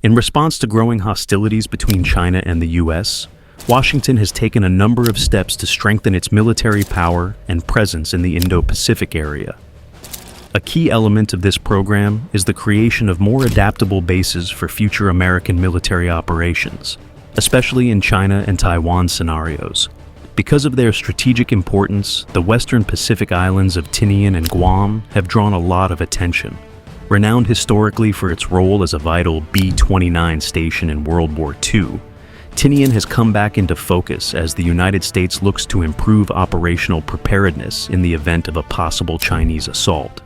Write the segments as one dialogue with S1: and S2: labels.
S1: In response to growing hostilities between China and the U.S., Washington has taken a number of steps to strengthen its military power and presence in the Indo-Pacific area. A key element of this program is the creation of more adaptable bases for future American military operations, especially in China and Taiwan scenarios. Because of their strategic importance, the Western Pacific islands of Tinian and Guam have drawn a lot of attention. Renowned historically for its role as a vital B-29 station in World War II, Tinian has come back into focus as the United States looks to improve operational preparedness in the event of a possible Chinese assault.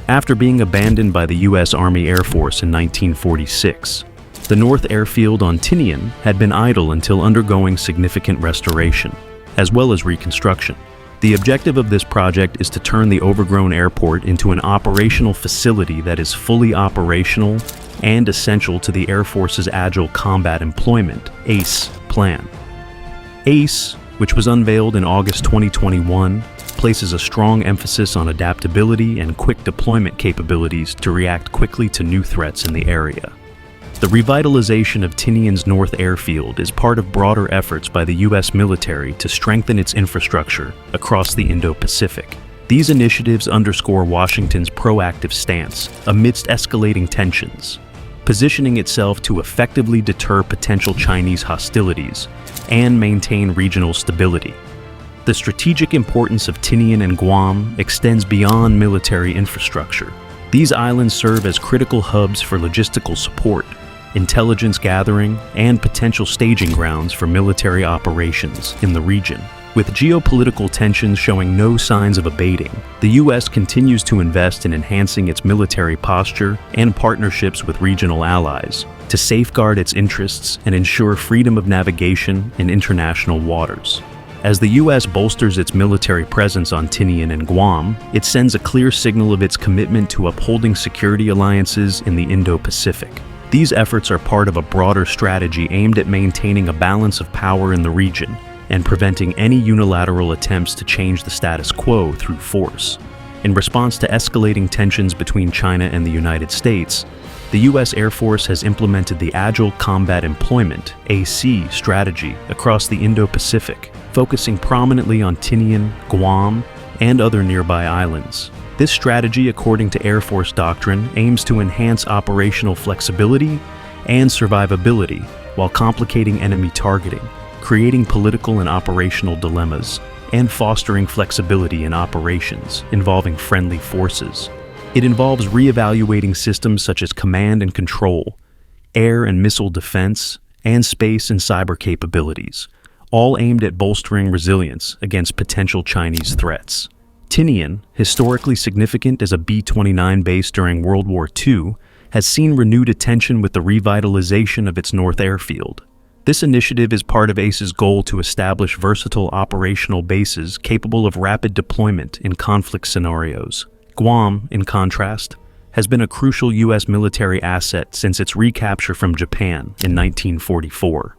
S1: After being abandoned by the U.S. Army Air Force in 1946, the North Airfield on Tinian had been idle until undergoing significant restoration, as well as reconstruction. The objective of this project is to turn the overgrown airport into an operational facility that is fully operational and essential to the Air Force's Agile Combat Employment (ACE) plan. ACE, which was unveiled in August 2021, places a strong emphasis on adaptability and quick deployment capabilities to react quickly to new threats in the area. The revitalization of Tinian's North Airfield is part of broader efforts by the U.S. military to strengthen its infrastructure across the Indo-Pacific. These initiatives underscore Washington's proactive stance amidst escalating tensions, positioning itself to effectively deter potential Chinese hostilities and maintain regional stability. The strategic importance of Tinian and Guam extends beyond military infrastructure. These islands serve as critical hubs for logistical support, intelligence gathering, and potential staging grounds for military operations in the region. With geopolitical tensions showing no signs of abating, the U.S. continues to invest in enhancing its military posture and partnerships with regional allies to safeguard its interests and ensure freedom of navigation in international waters. As the U.S. bolsters its military presence on Tinian and Guam, it sends a clear signal of its commitment to upholding security alliances in the Indo-Pacific. These efforts are part of a broader strategy aimed at maintaining a balance of power in the region and preventing any unilateral attempts to change the status quo through force. In response to escalating tensions between China and the United States, the U.S. Air Force has implemented the Agile Combat Employment (AC) strategy across the Indo-Pacific, focusing prominently on Tinian, Guam, and other nearby islands. This strategy, according to Air Force doctrine, aims to enhance operational flexibility and survivability while complicating enemy targeting, creating political and operational dilemmas, and fostering flexibility in operations involving friendly forces. It involves reevaluating systems such as command and control, air and missile defense, and space and cyber capabilities, all aimed at bolstering resilience against potential Chinese threats. Tinian, historically significant as a B-29 base during World War II, has seen renewed attention with the revitalization of its North Airfield. This initiative is part of ACE's goal to establish versatile operational bases capable of rapid deployment in conflict scenarios. Guam, in contrast, has been a crucial U.S. military asset since its recapture from Japan in 1944.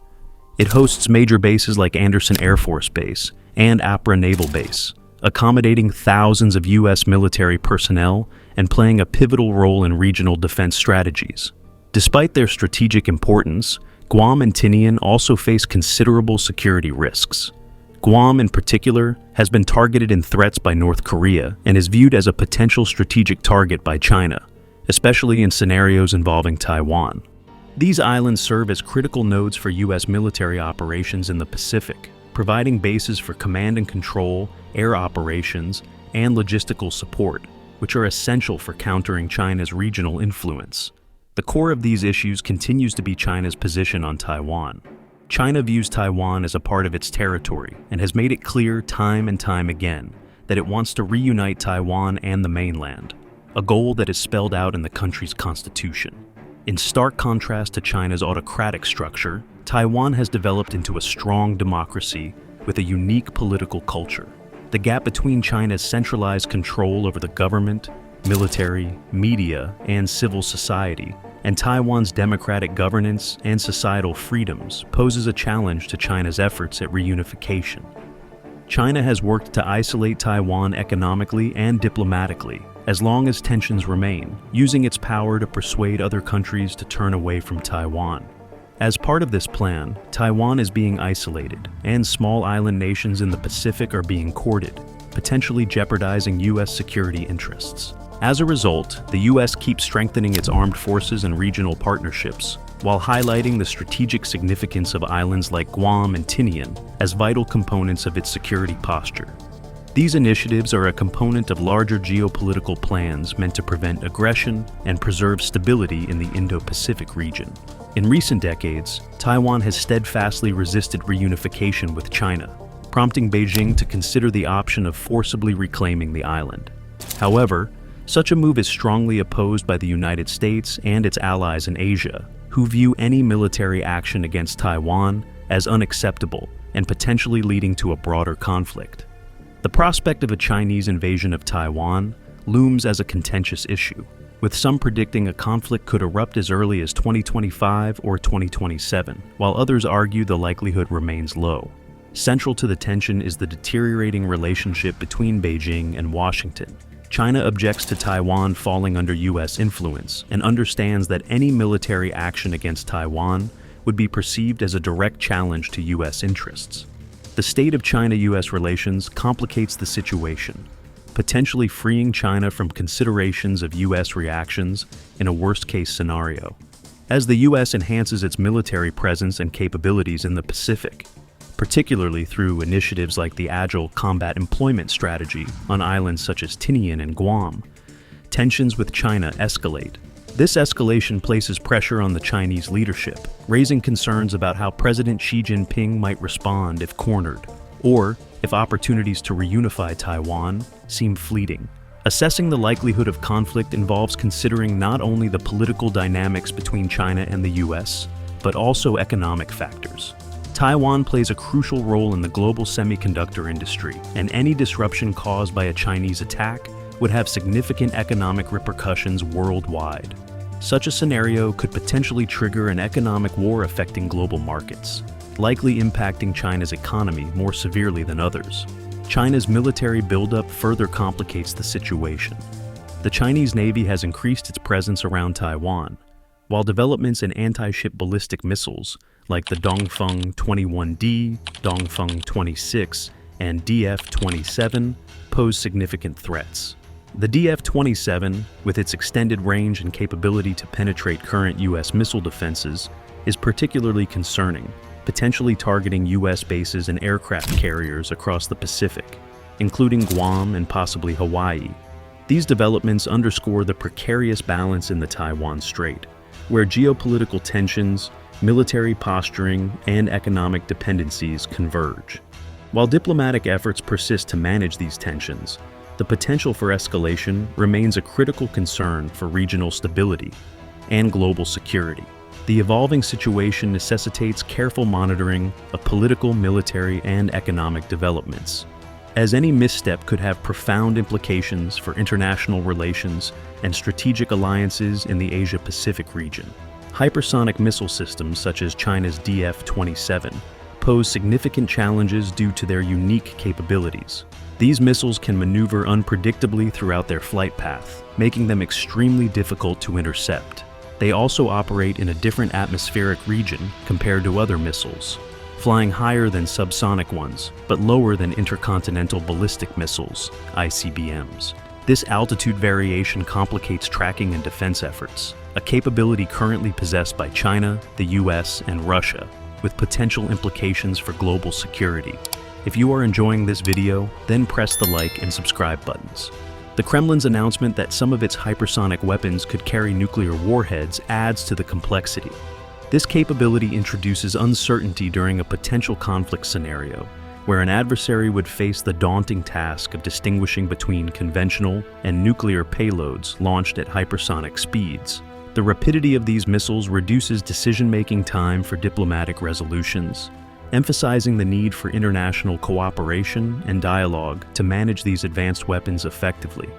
S1: It hosts major bases like Andersen Air Force Base and Apra Naval Base, accommodating thousands of U.S. military personnel and playing a pivotal role in regional defense strategies. Despite their strategic importance, Guam and Tinian also face considerable security risks. Guam, in particular, has been targeted in threats by North Korea and is viewed as a potential strategic target by China, especially in scenarios involving Taiwan. These islands serve as critical nodes for U.S. military operations in the Pacific, providing bases for command and control, air operations, and logistical support, which are essential for countering China's regional influence. The core of these issues continues to be China's position on Taiwan. China views Taiwan as a part of its territory and has made it clear time and time again that it wants to reunite Taiwan and the mainland, a goal that is spelled out in the country's constitution. In stark contrast to China's autocratic structure, Taiwan has developed into a strong democracy with a unique political culture. The gap between China's centralized control over the government, military, media, and civil society, and Taiwan's democratic governance and societal freedoms poses a challenge to China's efforts at reunification. China has worked to isolate Taiwan economically and diplomatically, as long as tensions remain, using its power to persuade other countries to turn away from Taiwan. As part of this plan, Taiwan is being isolated, and small island nations in the Pacific are being courted, potentially jeopardizing U.S. security interests. As a result, the U.S. keeps strengthening its armed forces and regional partnerships, while highlighting the strategic significance of islands like Guam and Tinian as vital components of its security posture. These initiatives are a component of larger geopolitical plans meant to prevent aggression and preserve stability in the Indo-Pacific region. In recent decades, Taiwan has steadfastly resisted reunification with China, prompting Beijing to consider the option of forcibly reclaiming the island. However, such a move is strongly opposed by the United States and its allies in Asia, who view any military action against Taiwan as unacceptable and potentially leading to a broader conflict. The prospect of a Chinese invasion of Taiwan looms as a contentious issue, with some predicting a conflict could erupt as early as 2025 or 2027, while others argue the likelihood remains low. Central to the tension is the deteriorating relationship between Beijing and Washington. China objects to Taiwan falling under U.S. influence and understands that any military action against Taiwan would be perceived as a direct challenge to U.S. interests. The state of China-U.S. relations complicates the situation, potentially freeing China from considerations of U.S. reactions in a worst-case scenario. As the U.S. enhances its military presence and capabilities in the Pacific, particularly through initiatives like the Agile Combat Employment strategy on islands such as Tinian and Guam, tensions with China escalate. This escalation places pressure on the Chinese leadership, raising concerns about how President Xi Jinping might respond if cornered, or if opportunities to reunify Taiwan seem fleeting. Assessing the likelihood of conflict involves considering not only the political dynamics between China and the U.S., but also economic factors. Taiwan plays a crucial role in the global semiconductor industry, and any disruption caused by a Chinese attack would have significant economic repercussions worldwide. Such a scenario could potentially trigger an economic war affecting global markets, likely impacting China's economy more severely than others. China's military buildup further complicates the situation. The Chinese Navy has increased its presence around Taiwan, while developments in anti-ship ballistic missiles like the Dongfeng 21D, Dongfeng 26, and DF-27 pose significant threats. The DF-27, with its extended range and capability to penetrate current U.S. missile defenses, is particularly concerning, potentially targeting U.S. bases and aircraft carriers across the Pacific, including Guam and possibly Hawaii. These developments underscore the precarious balance in the Taiwan Strait, where geopolitical tensions, military posturing, and economic dependencies converge. While diplomatic efforts persist to manage these tensions, the potential for escalation remains a critical concern for regional stability and global security. The evolving situation necessitates careful monitoring of political, military, and economic developments, as any misstep could have profound implications for international relations and strategic alliances in the Asia-Pacific region. Hypersonic missile systems such as China's DF-27 pose significant challenges due to their unique capabilities. These missiles can maneuver unpredictably throughout their flight path, making them extremely difficult to intercept. They also operate in a different atmospheric region compared to other missiles, flying higher than subsonic ones, but lower than intercontinental ballistic missiles, ICBMs. This altitude variation complicates tracking and defense efforts, a capability currently possessed by China, the US, and Russia, with potential implications for global security. If you are enjoying this video, then press the like and subscribe buttons. The Kremlin's announcement that some of its hypersonic weapons could carry nuclear warheads adds to the complexity. This capability introduces uncertainty during a potential conflict scenario, where an adversary would face the daunting task of distinguishing between conventional and nuclear payloads launched at hypersonic speeds. The rapidity of these missiles reduces decision-making time for diplomatic resolutions, emphasizing the need for international cooperation and dialogue to manage these advanced weapons effectively.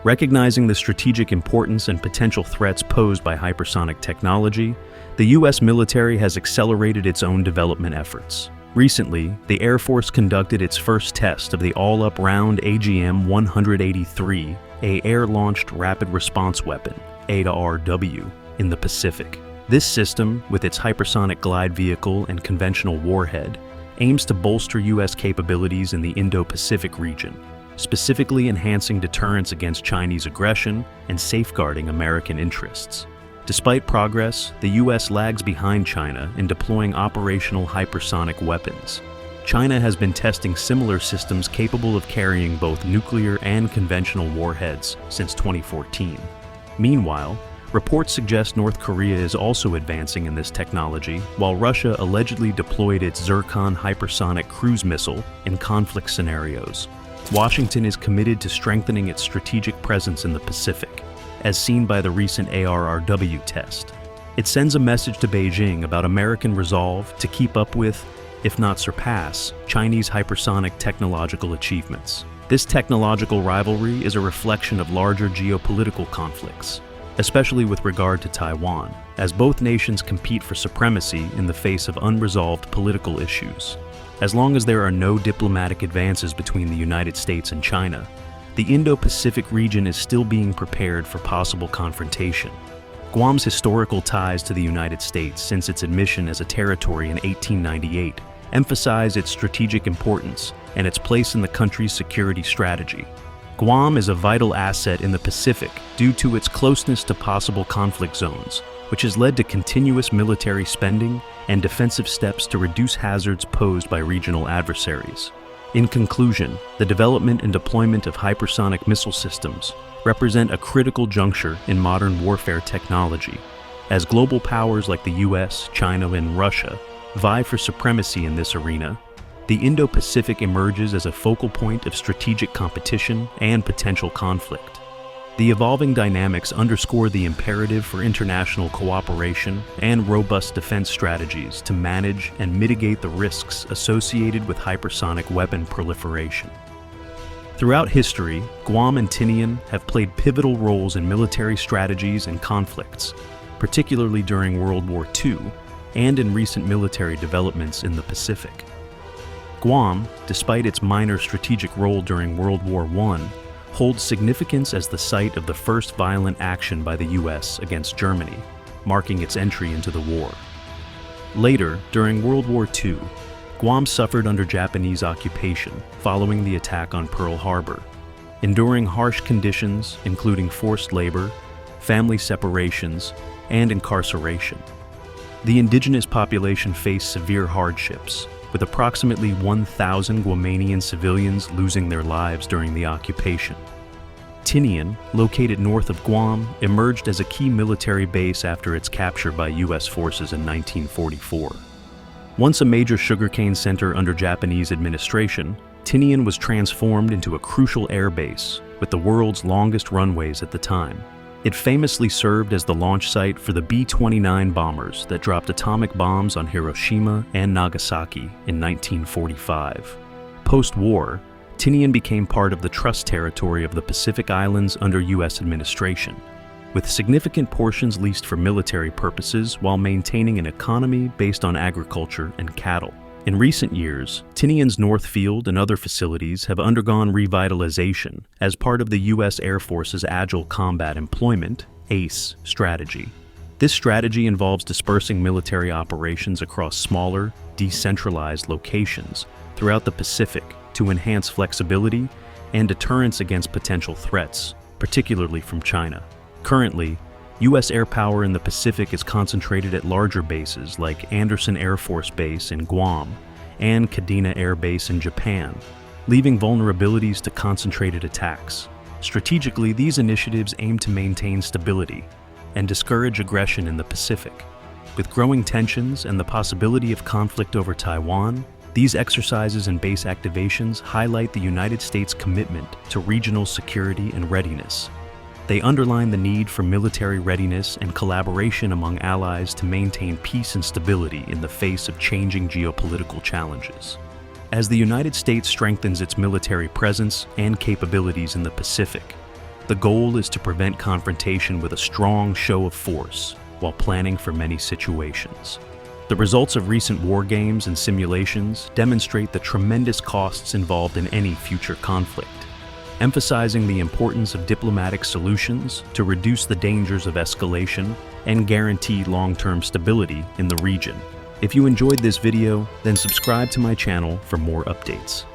S1: Recognizing the strategic importance and potential threats posed by hypersonic technology, the U.S. military has accelerated its own development efforts, Recently, the Air Force conducted its first test of the all-up-round AGM-183, a air-launched rapid response weapon, ARW, in the Pacific. This system, with its hypersonic glide vehicle and conventional warhead, aims to bolster U.S. capabilities in the Indo-Pacific region, specifically enhancing deterrence against Chinese aggression and safeguarding American interests. Despite progress, the U.S. lags behind China in deploying operational hypersonic weapons. China has been testing similar systems capable of carrying both nuclear and conventional warheads since 2014. Meanwhile, reports suggest North Korea is also advancing in this technology, while Russia allegedly deployed its Zircon hypersonic cruise missile in conflict scenarios. Washington is committed to strengthening its strategic presence in the Pacific, as seen by the recent ARRW test. It sends a message to Beijing about American resolve to keep up with, if not surpass, Chinese hypersonic technological achievements. This technological rivalry is a reflection of larger geopolitical conflicts, especially with regard to Taiwan, as both nations compete for supremacy in the face of unresolved political issues. As long as there are no diplomatic advances between the United States and China, the Indo-Pacific region is still being prepared for possible confrontation. Guam's historical ties to the United States since its admission as a territory in 1898 emphasize its strategic importance and its place in the country's security strategy. Guam is a vital asset in the Pacific due to its closeness to possible conflict zones, which has led to continuous military spending and defensive steps to reduce hazards posed by regional adversaries. In conclusion, the development and deployment of hypersonic missile systems represent a critical juncture in modern warfare technology. As global powers like the US, China, and Russia vie for supremacy in this arena, the Indo-Pacific emerges as a focal point of strategic competition and potential conflict. The evolving dynamics underscore the imperative for international cooperation and robust defense strategies to manage and mitigate the risks associated with hypersonic weapon proliferation. Throughout history, Guam and Tinian have played pivotal roles in military strategies and conflicts, particularly during World War II and in recent military developments in the Pacific. Guam, despite its minor strategic role during World War I, holds significance as the site of the first violent action by the U.S. against Germany, marking its entry into the war. Later, during World War II, Guam suffered under Japanese occupation following the attack on Pearl Harbor, enduring harsh conditions including forced labor, family separations, and incarceration. The indigenous population faced severe hardships, with approximately 1,000 Guamanian civilians losing their lives during the occupation. Tinian, located north of Guam, emerged as a key military base after its capture by U.S. forces in 1944. Once a major sugarcane center under Japanese administration, Tinian was transformed into a crucial air base with the world's longest runways at the time. It famously served as the launch site for the B-29 bombers that dropped atomic bombs on Hiroshima and Nagasaki in 1945. Post-war, Tinian became part of the trust territory of the Pacific Islands under U.S. administration, with significant portions leased for military purposes while maintaining an economy based on agriculture and cattle. In recent years, Tinian's North Field and other facilities have undergone revitalization as part of the U.S. Air Force's Agile Combat Employment (ACE) strategy. This strategy involves dispersing military operations across smaller, decentralized locations throughout the Pacific to enhance flexibility and deterrence against potential threats, particularly from China. Currently, U.S. air power in the Pacific is concentrated at larger bases like Andersen Air Force Base in Guam and Kadena Air Base in Japan, leaving vulnerabilities to concentrated attacks. Strategically, these initiatives aim to maintain stability and discourage aggression in the Pacific. With growing tensions and the possibility of conflict over Taiwan, these exercises and base activations highlight the United States' commitment to regional security and readiness. They underline the need for military readiness and collaboration among allies to maintain peace and stability in the face of changing geopolitical challenges. As the United States strengthens its military presence and capabilities in the Pacific, the goal is to prevent confrontation with a strong show of force while planning for many situations. The results of recent war games and simulations demonstrate the tremendous costs involved in any future conflict, emphasizing the importance of diplomatic solutions to reduce the dangers of escalation and guarantee long-term stability in the region. If you enjoyed this video, then subscribe to my channel for more updates.